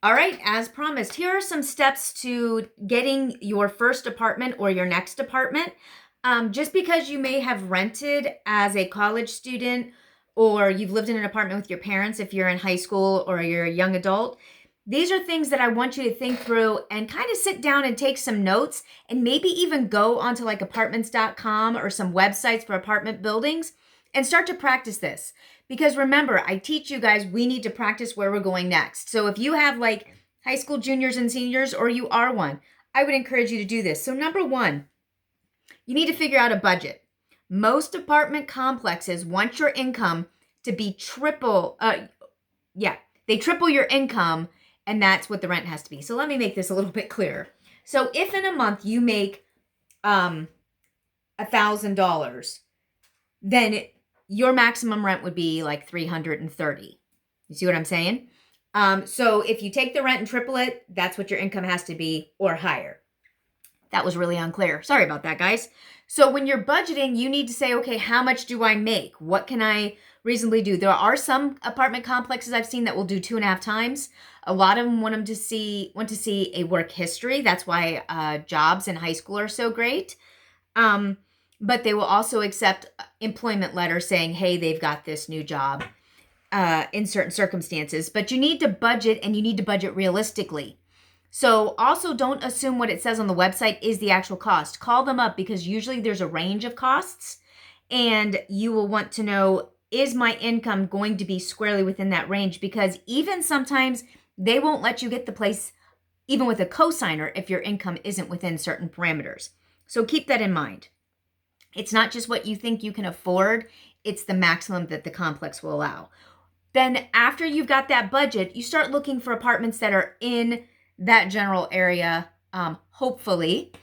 All right, as promised, here are some steps to getting your first apartment or your next apartment. Just because you may have rented as a college student or you've lived in an apartment with your parents if you're in high school or you're a young adult, these are things that I want you to think through and kind of sit down and take some notes and maybe even go onto like apartments.com or some websites for apartment buildings and start to practice this. Because remember, I teach you guys we need to practice where we're going next. So if you have like high school juniors and seniors or you are one, I would encourage you to do this. So number one, you need to figure out a budget. Most apartment complexes want your income to be they triple your income, and that's what the rent has to be. So let me make this a little bit clearer. So if in a month you make $1,000, then your maximum rent would be like $330. You see what I'm saying? So if you take the rent and triple it, that's what your income has to be or higher. That was really unclear. Sorry about that, guys. So when you're budgeting, you need to say, okay, how much do I make? What can I reasonably do? There are some apartment complexes I've seen that will do 2.5 times. A lot of them want to see a work history. That's why jobs in high school are so great. But they will also accept employment letters saying, hey, they've got this new job in certain circumstances. But you need to budget, and you need to budget realistically. So also don't assume what it says on the website is the actual cost. Call them up because usually there's a range of costs, and you will want to know, is my income going to be squarely within that range? Because even sometimes they won't let you get the place even with a cosigner if your income isn't within certain parameters. So keep that in mind. It's not just what you think you can afford, it's the maximum that the complex will allow. Then after you've got that budget, you start looking for apartments that are in that general area, hopefully,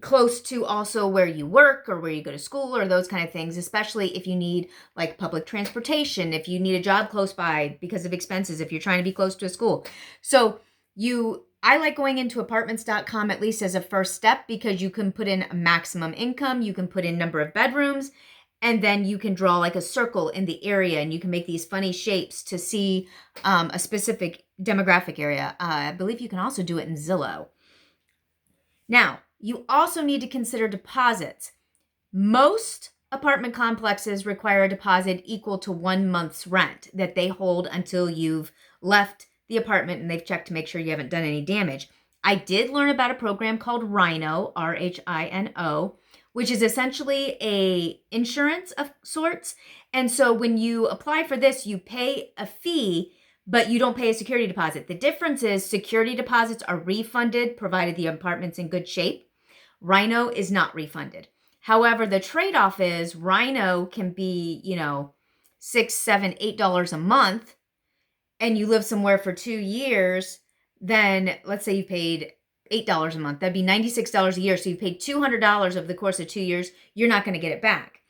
close to also where you work or where you go to school or those kind of things, especially if you need like public transportation, if you need a job close by because of expenses, if you're trying to be close to a school. So I like going into apartments.com at least as a first step because you can put in a maximum income, you can put in number of bedrooms, and then you can draw like a circle in the area and you can make these funny shapes to see a specific demographic area. I believe you can also do it in Zillow. Now, you also need to consider deposits. Most apartment complexes require a deposit equal to 1 month's rent that they hold until you've left the apartment and they've checked to make sure you haven't done any damage. I did learn about a program called Rhino, RHINO, which is essentially a insurance of sorts. And so when you apply for this, you pay a fee, but you don't pay a security deposit. The difference is security deposits are refunded provided the apartment's in good shape. Rhino is not refunded. However, the trade-off is Rhino can be, $6, $7, $8 a month, and you live somewhere for 2 years, then let's say you paid $8 a month. That'd be $96 a year. So you paid $200 over the course of 2 years. You're not going to get it back.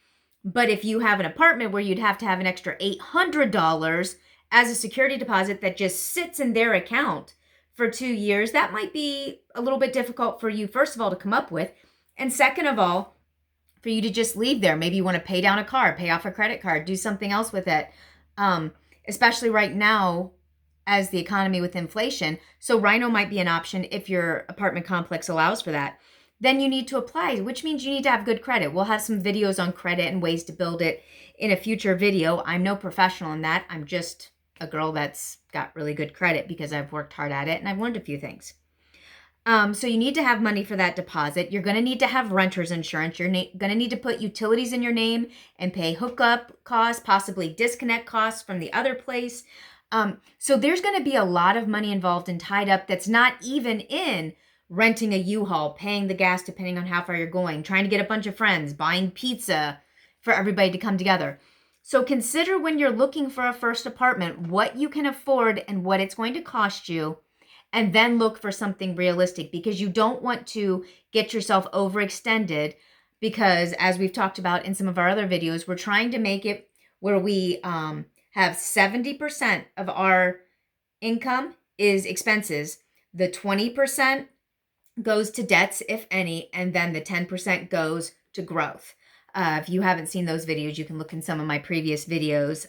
But if you have an apartment where you'd have to have an extra $800 as a security deposit that just sits in their account for 2 years, that might be a little bit difficult for you, first of all, to come up with. And second of all, for you to just leave there. Maybe you want to pay down a car, pay off a credit card, do something else with it. Especially right now as the economy with inflation. So Rhino might be an option if your apartment complex allows for that. Then you need to apply, which means you need to have good credit. We'll have some videos on credit and ways to build it in a future video. I'm no professional in that. I'm just a girl that's got really good credit because I've worked hard at it and I've learned a few things. So you need to have money for that deposit. You're going to need to have renter's insurance. You're going to need to put utilities in your name and pay hookup costs, possibly disconnect costs from the other place. So there's going to be a lot of money involved and tied up that's not even in renting a U-Haul, paying the gas depending on how far you're going, trying to get a bunch of friends, buying pizza for everybody to come together. So consider when you're looking for a first apartment, what you can afford and what it's going to cost you. And then look for something realistic because you don't want to get yourself overextended because as we've talked about in some of our other videos, we're trying to make it where we have 70% of our income is expenses. The 20% goes to debts, if any, and then the 10% goes to growth. If you haven't seen those videos, you can look in some of my previous videos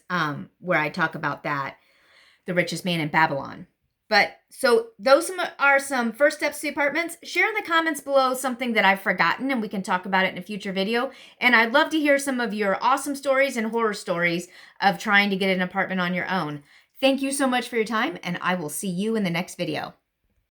where I talk about that. The Richest Man in Babylon. But so those are some first steps to apartments. Share in the comments below something that I've forgotten and we can talk about it in a future video. And I'd love to hear some of your awesome stories and horror stories of trying to get an apartment on your own. Thank you so much for your time, and I will see you in the next video.